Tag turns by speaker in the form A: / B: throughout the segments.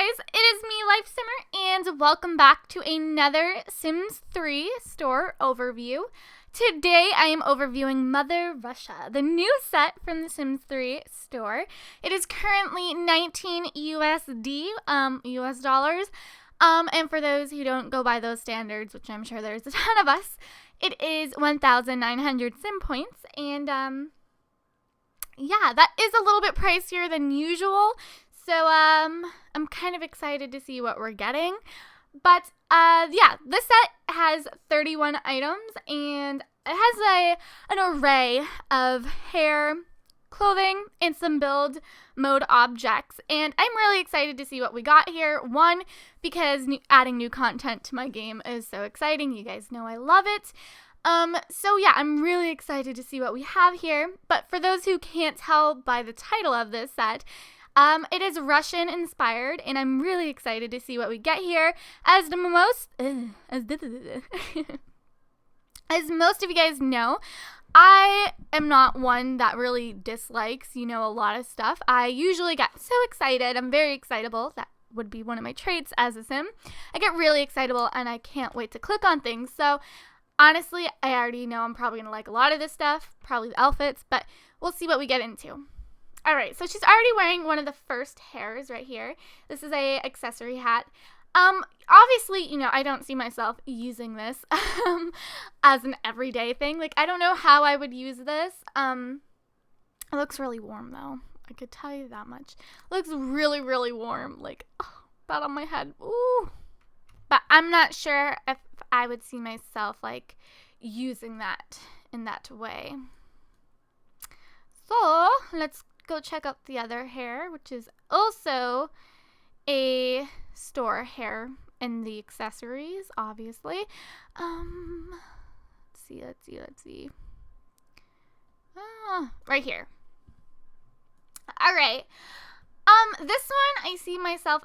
A: guys, it is me, Lifesimmer, and welcome back to another Sims 3 store overview. Today I am overviewing Mother Russia, the new set from the Sims 3 store. It is currently 19 USD, US dollars, and for those who don't go by those standards, which I'm sure there's a ton of us, it is 1,900 Sim points, and yeah, that is a little bit pricier than usual. So, I'm kind of excited to see what we're getting. But, yeah, this set has 31 items, and it has an array of hair, clothing, and some build mode objects. And I'm really excited to see what we got here. One, because adding new content to my game is so exciting. You guys know I love it. So yeah, I'm really excited to see what we have here. But for those who can't tell by the title of this set, it is Russian inspired, and I'm really excited to see what we get here. As most of you guys know, I am not one that really dislikes, a lot of stuff. I usually get so excited. I'm very excitable. That would be one of my traits as a sim. I get really excitable, and I can't wait to click on things. So honestly, I already know I'm probably going to like a lot of this stuff, probably the outfits, but we'll see what we get into. All right, so she's already wearing one of the first hairs right here. This is a accessory hat. Obviously, I don't see myself using this as an everyday thing. Like, I don't know how I would use this. It looks really warm, though. I could tell you that much. It looks really, really warm. Like, oh, that on my head. Ooh. But I'm not sure if I would see myself, like, using that in that way. So, let's go check out the other hair, which is also a store hair in the accessories, obviously. Let's see. Right here. All right. This one I see myself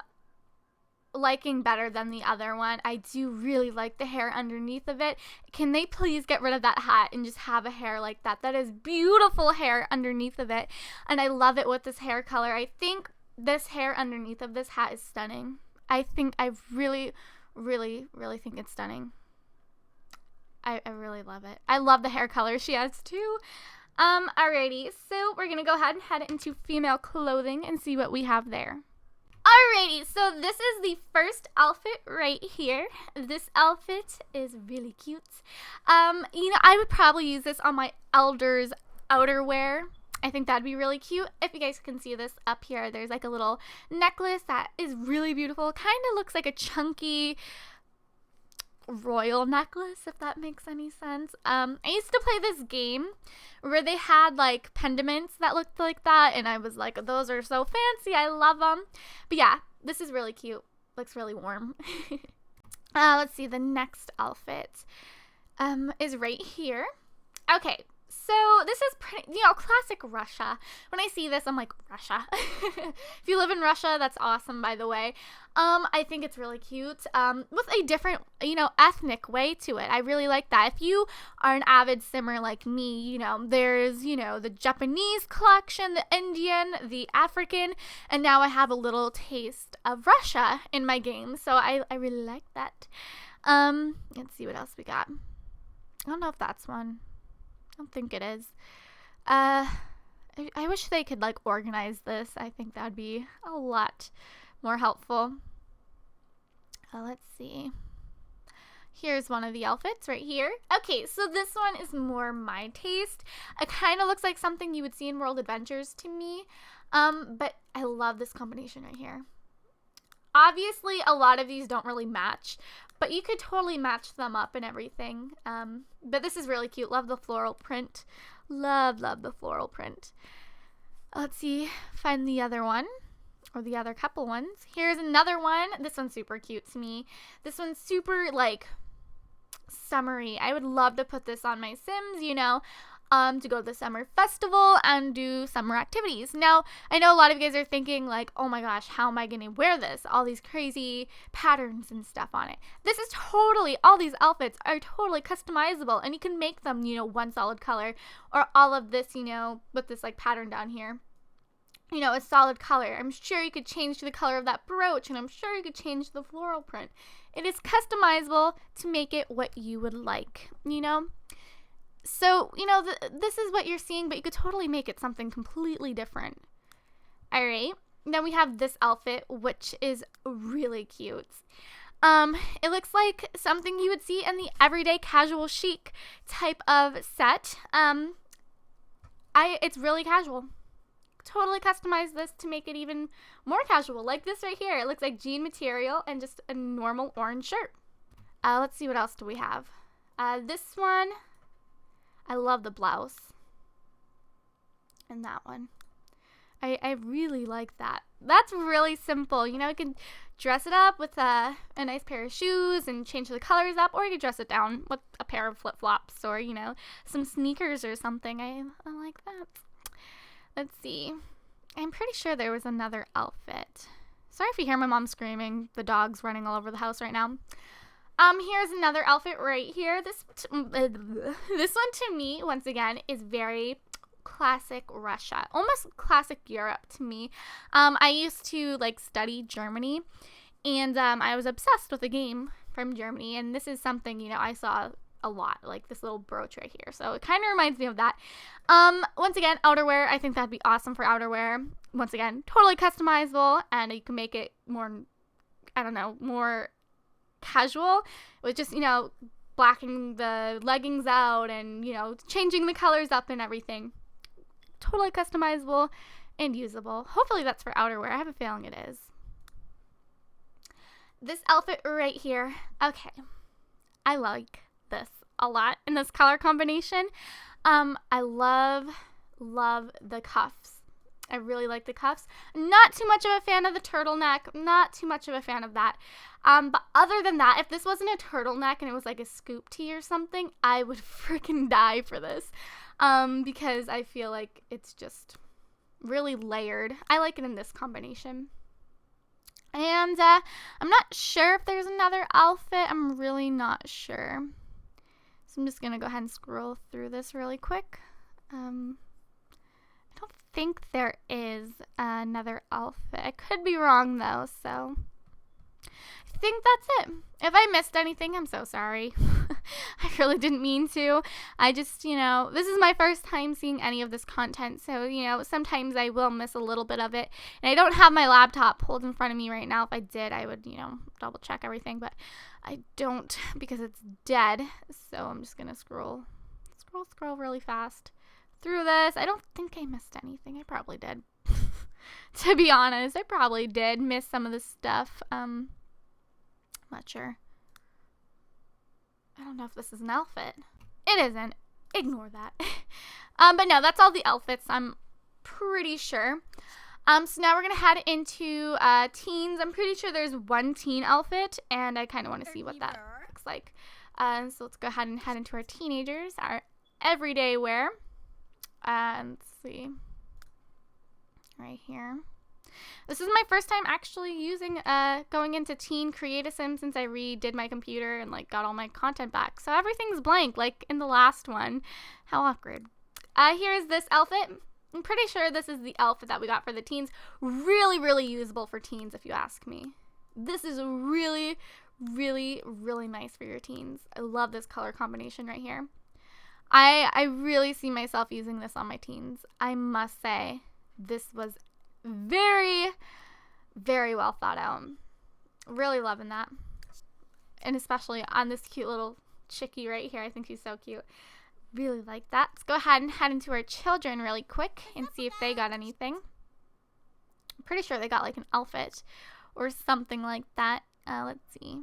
A: liking better than the other one. I do really like the hair underneath of it. Can they please get rid of that hat and just have a hair like that? That is beautiful hair underneath of it, and I love it with this hair color. I think this hair underneath of this hat is stunning. I really, really, really think it's stunning. I really love it. I love the hair color she has too. Alrighty, so we're gonna go ahead and head into female clothing and see what we have there. Alrighty, so this is the first outfit right here. This outfit is really cute. I would probably use this on my elder's outerwear. I think that'd be really cute. If you guys can see this up here, there's like a little necklace that is really beautiful. Kind of looks like a chunky royal necklace, if that makes any sense. I used to play this game where they had like pendants that looked like that, and I was like, those are so fancy, I love them. But yeah, this is really cute. Looks really warm. Let's see, the next outfit is right here. Okay, so this is pretty, classic Russia. When I see this, I'm like, Russia. If you live in Russia, that's awesome, by the way. I think it's really cute, with a different, ethnic way to it. I really like that. If you are an avid simmer like me, there's, the Japanese collection, the Indian, the African, and now I have a little taste of Russia in my game, so I really like that. Let's see what else we got. I don't know if that's one. I don't think it is. I wish they could like organize this. I think that'd be a lot more helpful. Let's see. Here's one of the outfits right here. Okay, so this one is more my taste. It kind of looks like something you would see in World Adventures to me. But I love this combination right here. Obviously, a lot of these don't really match, but you could totally match them up and everything. But this is really cute. Love the floral print. Love the floral print. Let's see, find the other one, or the other couple ones. Here's another one. This one's super cute to me. This one's super, like, summery. I would love to put this on my Sims, to go to the summer festival and do summer activities. Now, I know a lot of you guys are thinking like, oh my gosh, how am I going to wear this? All these crazy patterns and stuff on it. This is totally, all these outfits are totally customizable, and you can make them, one solid color, or all of this, with this like pattern down here. you know, a solid color. I'm sure you could change the color of that brooch, and I'm sure you could change the floral print. It is customizable to make it what you would like, you know? So, you know, this is what you're seeing, but you could totally make it something completely different. All right. Then we have this outfit, which is really cute. It looks like something you would see in the everyday casual chic type of set. It's really casual. Totally customize this to make it even more casual, like this right here. It looks like jean material and just a normal orange shirt. Let's see, what else do we have? This one, I love the blouse. And that one. I really like that. That's really simple. You know, you can dress it up with a nice pair of shoes and change the colors up, or you could dress it down with a pair of flip-flops or, you know, some sneakers or something. I like that. Let's see. I'm pretty sure there was another outfit. Sorry if you hear my mom screaming. The dog's running all over the house right now. Here's another outfit right here. This one to me, once again, is very classic Russia, almost classic Europe to me. I used to like study Germany, and I was obsessed with a game from Germany, and this is something, you know, I saw a lot, like this little brooch right here. So it kind of reminds me of that. Once again, outerwear, I think that'd be awesome for outerwear. Once again, totally customizable, and you can make it more, I don't know, more casual with just, you know, blacking the leggings out and, you know, changing the colors up and everything. Totally customizable and usable. Hopefully that's for outerwear. I have a feeling it is. This outfit right here. Okay. I like this a lot in this color combination. I love the cuffs. I really like the cuffs. Not too much of a fan of the turtleneck. Not too much of a fan of that. But other than that, if this wasn't a turtleneck and it was like a scoop tee or something, I would freaking die for this. Because I feel like it's just really layered. I like it in this combination. And I'm not sure if there's another outfit. I'm really not sure. So I'm just going to go ahead and scroll through this really quick. I don't think there is another outfit. I could be wrong though, so I think that's it. If I missed anything, I'm so sorry. I really didn't mean to. I just, you know, this is my first time seeing any of this content, so, you know, sometimes I will miss a little bit of it. And I don't have my laptop pulled in front of me right now. If I did, I would, you know, double check everything, but I don't because it's dead. So I'm just going to scroll really fast through this. I don't think I missed anything. I probably did. To be honest, I probably did miss some of this stuff. I'm not sure. I don't know if this is an outfit. It isn't. Ignore that. But no, that's all the outfits, I'm pretty sure. So now we're going to head into teens. I'm pretty sure there's one teen outfit, and I kind of want to see what that looks like. So let's go ahead and head into our teenagers, our everyday wear. Let's see. Right here. This is my first time actually using going into Teen Create-A-Sim since I redid my computer and like got all my content back. So everything's blank like in the last one. How awkward. Here's this outfit. I'm pretty sure this is the outfit that we got for the teens. Really, really usable for teens if you ask me. This is really, really, really nice for your teens. I love this color combination right here. I really see myself using this on my teens. I must say this was very, very well thought out. Really loving that. And especially on this cute little chickie right here. I think she's so cute. Really like that. Let's go ahead and head into our children really quick and see if they got anything. I'm pretty sure they got like an outfit or something like that. Let's see.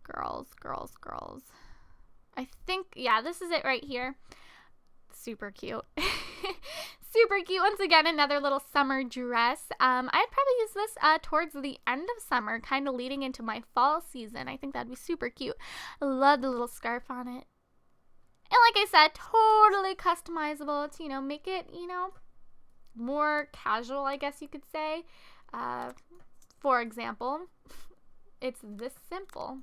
A: Girls. I think, yeah, this is it right here. Super cute. Super cute. Once again, another little summer dress. I'd probably use this towards the end of summer, kind of leading into my fall season. I think that'd be super cute. I love the little scarf on it. And like I said, totally customizable to, you know, make it, you know, more casual, I guess you could say. For example, it's this simple.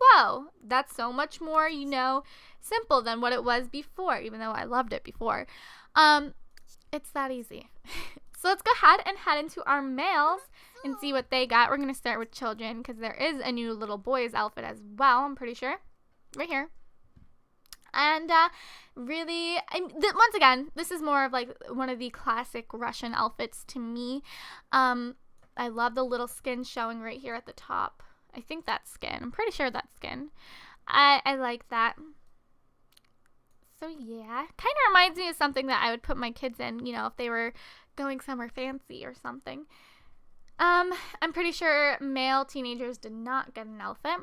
A: Whoa, that's so much more, you know, simple than what it was before, even though I loved it before. It's that easy. So let's go ahead and head into our males and see what they got. We're going to start with children because there is a new little boy's outfit as well, I'm pretty sure. Right here. And really, once again, this is more of like one of the classic Russian outfits to me. I love the little skin showing right here at the top. I think that's skin. I'm pretty sure that's skin. I like that. So yeah, kind of reminds me of something that I would put my kids in, you know, if they were going somewhere fancy or something. I'm pretty sure male teenagers did not get an outfit.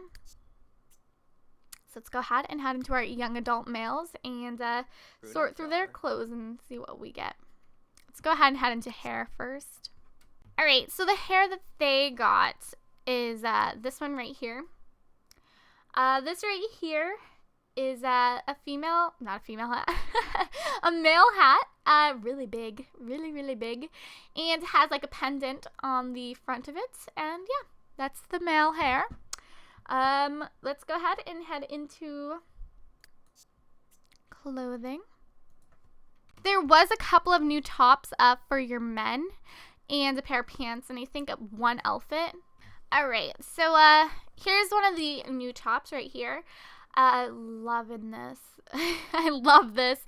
A: So let's go ahead and head into our young adult males and sort through their clothes and see what we get. Let's go ahead and head into hair first. All right, so the hair that they got is this one right here. This right here is a female, not a female hat, a male hat, really big, really big, and has like a pendant on the front of it, and yeah, that's the male hair. Let's go ahead and head into clothing. There was a couple of new tops for your men, and a pair of pants, and I think one outfit. Alright, so here's one of the new tops right here. Loving this. I love this.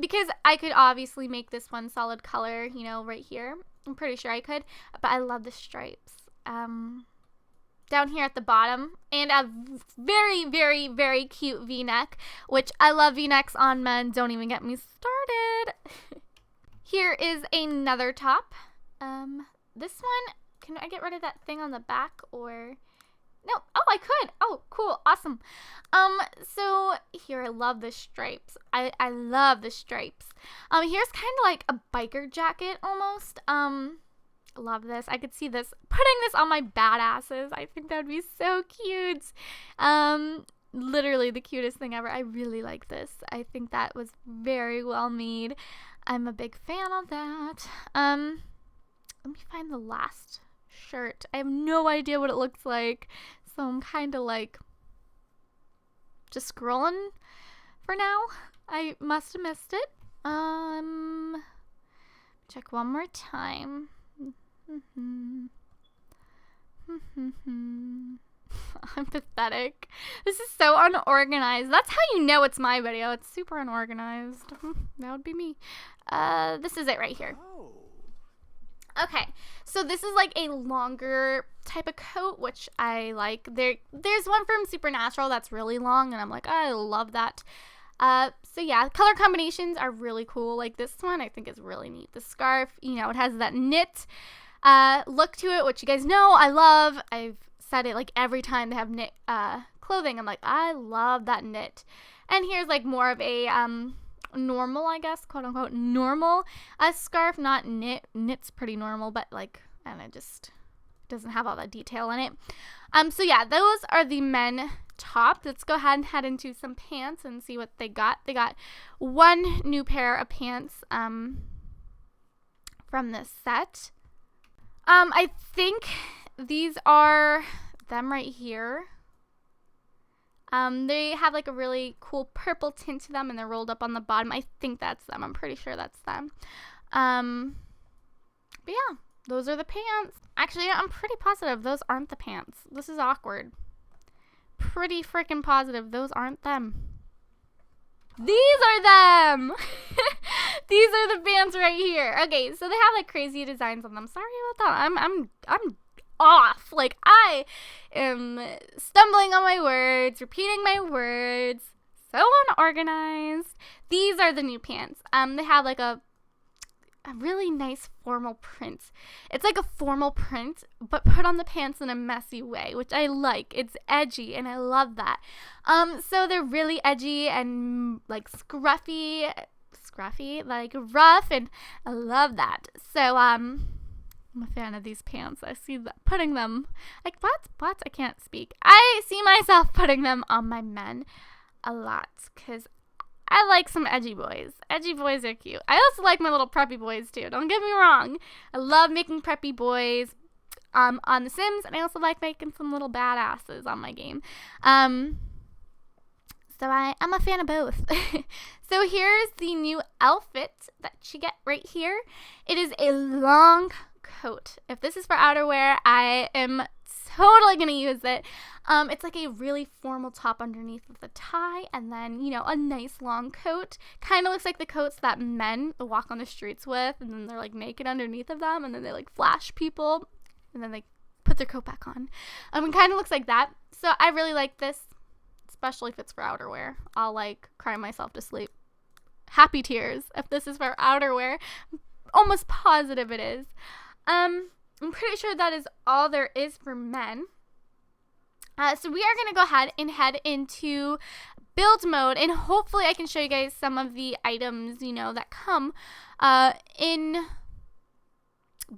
A: Because I could obviously make this one solid color, you know, right here. I'm pretty sure I could. But I love the stripes. Down here at the bottom. And a very cute V-neck. Which I love V-necks on men. Don't even get me started. Here is another top. This one, can I get rid of that thing on the back or... No. Oh, I could. Oh, cool. Awesome. So here, I love the stripes. I love the stripes. Here's kind of like a biker jacket almost. Love this. I could see this, putting this on my badasses. I think that would be so cute. Literally the cutest thing ever. I really like this. I think that was very well made. I'm a big fan of that. Let me find the last shirt. I have no idea what it looks like, so I'm kind of like just scrolling for now. I must have missed it. Check one more time. I'm pathetic. This is so unorganized. That's how you know it's my video. It's super unorganized. That would be me. This is it right here. Okay, so this is like a longer type of coat, which I like. There's one from Supernatural that's really long, and I'm like, I love that. So yeah, color combinations are really cool. Like this one, I think is really neat. The scarf, you know, it has that knit look to it, which you guys know I love. I've said it like every time they have knit clothing. I'm like, I love that knit. And here's like more of a normal, I guess, quote unquote normal scarf, not knit. Knit's pretty normal, but like, and it just doesn't have all that detail in it. So yeah, those are the men top. Let's go ahead and head into some pants and see what they got. They got one new pair of pants from this set. I think these are them right here. They have like a really cool purple tint to them, and they're rolled up on the bottom. I think that's them. I'm pretty sure that's them. But yeah, those are the pants. Actually, I'm pretty positive those aren't the pants. This is awkward. Pretty freaking positive those aren't them. These are them! These are the pants right here. Okay, so they have like crazy designs on them. Sorry about that. I'm off. Like, I am stumbling on my words, repeating my words. So unorganized. These are the new pants. They have like a really nice formal print. It's like a formal print, but put on the pants in a messy way, which I like. It's edgy, and I love that. So they're really edgy and like scruffy, like rough, and I love that. So, I'm a fan of these pants. I see that putting them, like, what? I can't speak. I see myself putting them on my men a lot, because I like some edgy boys. Edgy boys are cute. I also like my little preppy boys, too. Don't get me wrong. I love making preppy boys on The Sims, and I also like making some little badasses on my game. So I'm a fan of both. So here's the new outfit that you get right here. It is a long coat. If this is for outerwear, I am totally gonna use it. It's like a really formal top underneath with a tie, and then, you know, a nice long coat. Kind of looks like the coats that men walk on the streets with, and then they're like naked underneath of them, and then they like flash people, and then they put their coat back on. It kind of looks like that. So I really like this, especially if it's for outerwear. I'll like cry myself to sleep. Happy tears if this is for outerwear. Almost positive it is. I'm pretty sure that is all there is for men. So we are going to go ahead and head into build mode, and hopefully I can show you guys some of the items, you know, that come in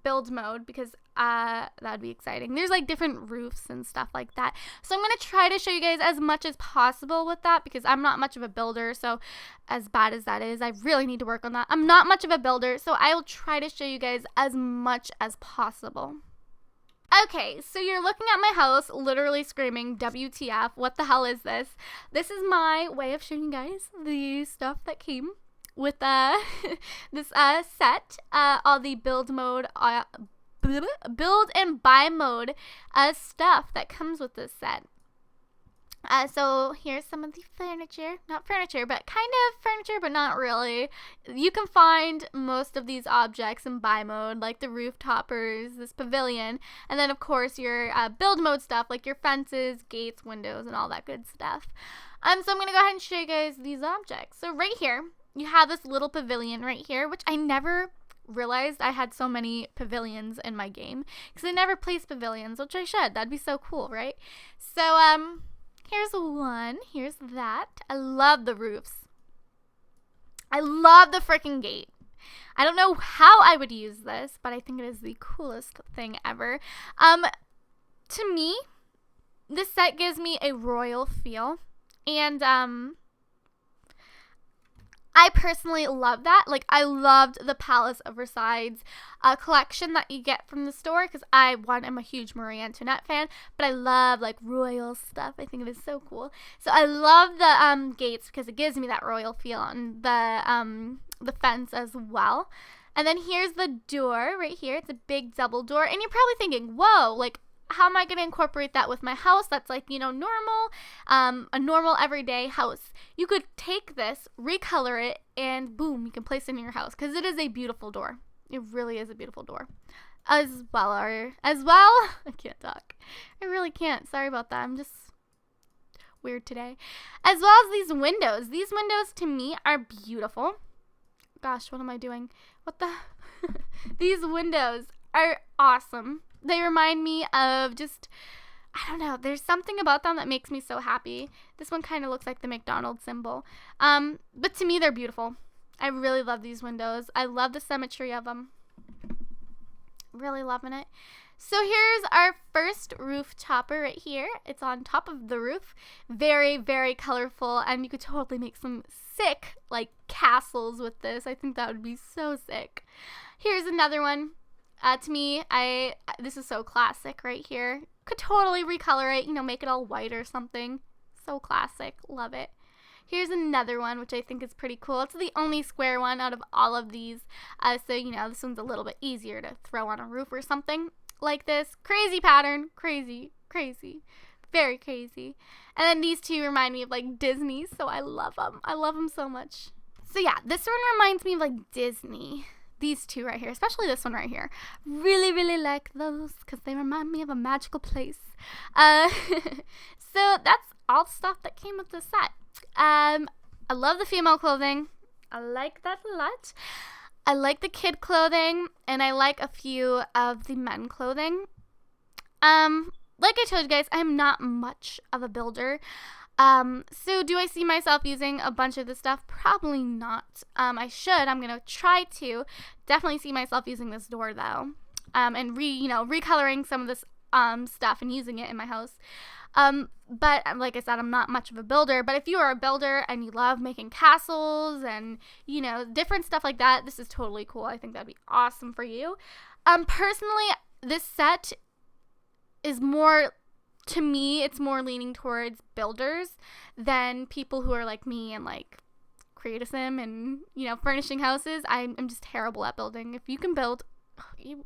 A: build mode, because that'd be exciting. There's like different roofs and stuff like that. So I'm going to try to show you guys as much as possible with that, because I'm not much of a builder. So as bad as that is, I really need to work on that. I'm not much of a builder, so I will try to show you guys as much as possible. Okay, so you're looking at my house, literally screaming, WTF, what the hell is this? This is my way of showing you guys the stuff that came with this set, all the build mode, build and buy mode stuff that comes with this set. So here's some of the furniture, not furniture, but kind of furniture, but not really. You can find most of these objects in buy mode, like the roof toppers, this pavilion, and then of course your build mode stuff, like your fences, gates, windows, and all that good stuff. So I'm going to go ahead and show you guys these objects. So right here, you have this little pavilion right here, which I never realized I had so many pavilions in my game, because I never placed pavilions, which I should. That'd be so cool, right? So, here's one. Here's that. I love the roofs. I love the freaking gate. I don't know how I would use this, but I think it is the coolest thing ever. To me, this set gives me a royal feel, and I personally love that. Like, I loved the Palace of Versailles collection that you get from the store, because I, one, am a huge Marie Antoinette fan, but I love, like, royal stuff. I think it is so cool. So I love the gates, because it gives me that royal feel, and the fence as well. And then here's the door right here. It's a big double door, and you're probably thinking, whoa, like, how am I going to incorporate that with my house that's like, you know, normal, a normal everyday house? You could take this, recolor it, and boom, you can place it in your house, because it is a beautiful door. It really is a beautiful door. As well, I can't talk. I really can't. Sorry about that. I'm just weird today. As well as these windows. These windows to me are beautiful. Gosh, what am I doing? What the? These windows are awesome. They remind me of just, I don't know, there's something about them that makes me so happy. This one kind of looks like the McDonald's symbol. But to me, they're beautiful. I really love these windows. I love the symmetry of them. Really loving it. So here's our first roof topper right here. It's on top of the roof. Very, very colorful, and you could totally make some sick, like, castles with this. I think that would be so sick. Here's another one. To me, this is so classic right here. Could totally recolor it, you know, make it all white or something. So classic. Love it. Here's another one, which I think is pretty cool. It's the only square one out of all of these. So, you know, this one's a little bit easier to throw on a roof or something like this. Crazy pattern. Crazy. Crazy. Very crazy. And then these two remind me of, like, Disney, so I love them. I love them so much. So, yeah, this one reminds me of, like, Disney. These two right here, especially this one right here. Really, really like those, because they remind me of a magical place. So that's all the stuff that came with the set. I love the female clothing. I like that a lot. I like the kid clothing, and I like a few of the men clothing. Like I told you guys, I'm not much of a builder. So do I see myself using a bunch of this stuff? Probably not. I should. I'm going to try to. Definitely see myself using this door, though. And recoloring some of this stuff and using it in my house. But like I said, I'm not much of a builder. But if you are a builder and you love making castles and, you know, different stuff like that, this is totally cool. I think that'd be awesome for you. Personally, this set is more to me, it's more leaning towards builders than people who are like me and like create a sim and, you know, furnishing houses. I'm just terrible at building. If you can build,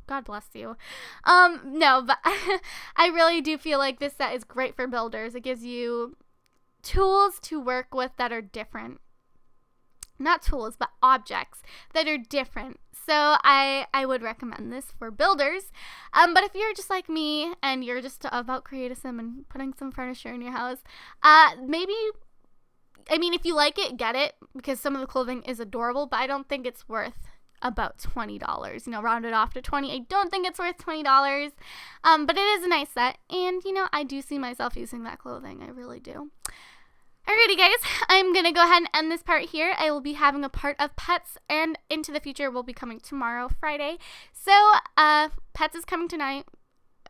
A: God bless you. No, but I really do feel like this set is great for builders. It gives you tools to work with that are different. Not tools, but objects that are different. So I would recommend this for builders. But if you're just like me and you're just about create a sim and putting some furniture in your house, maybe, I mean, if you like it, get it, because some of the clothing is adorable, but I don't think it's worth about $20. You know, round it off to 20. I don't think it's worth $20. But it is a nice set, and you know, I do see myself using that clothing. I really do. Alrighty guys, I'm going to go ahead and end this part here. I will be having a part of pets, and into the future will be coming tomorrow, Friday. So, pets is coming tonight.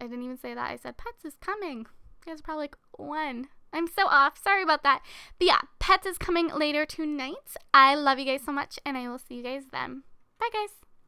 A: I didn't even say that. I said pets is coming. You guys are probably like, when? I'm so off. Sorry about that. But yeah, pets is coming later tonight. I love you guys so much, and I will see you guys then. Bye guys.